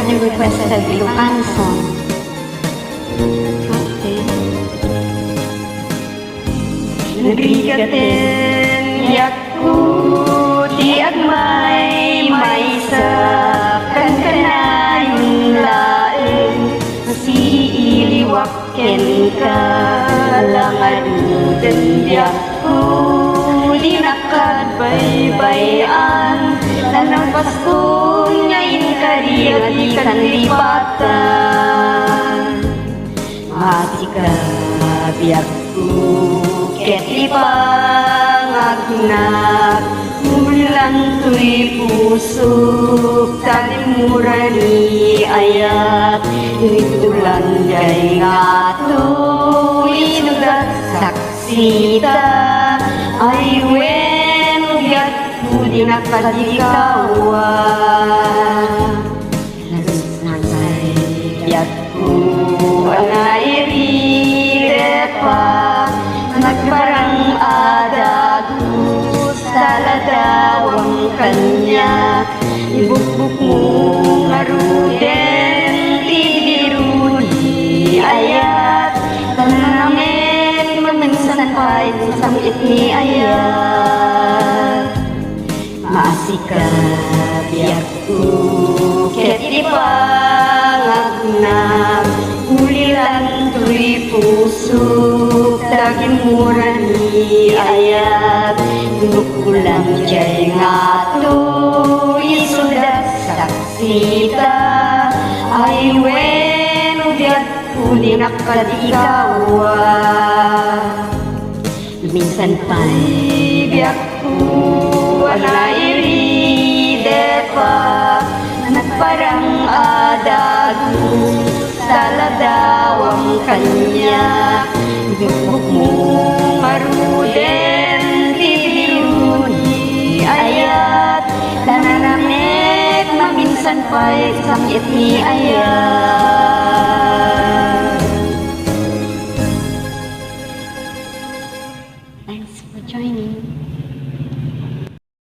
can you request a Ilocano song? Okay. Nagrigaten yakku di agmay may sa kankanayong laeng masiiliwakken ka langadudan yakku di nakadbaybayan lanang Paskong ngayon kariyadikan lipatan masika biyakku ket ipangagnak mulan tuy pusuk talimurani ayat itulan jay ngatu inugat saksita ay wen ugyat di nakadikawan nagsay biyatku anairi depa nagparang adagus taladawang kanya ibukbuk mo ngaruden tidiruni ayat tanamen maminsan pa'y samit ni ayat maasika biyakku ket ipangagnak ulilan tuy pusuk tagimurani ayat dukulan jay ngatu isudat saksita ay wen udyat uli nakadikawa minsan pa'y biyakku anairi depa nagparang adagus taladawang kanya ibukbuk mo maruden tidiruni ayat tananamek maminsan pa'y samit ni ayat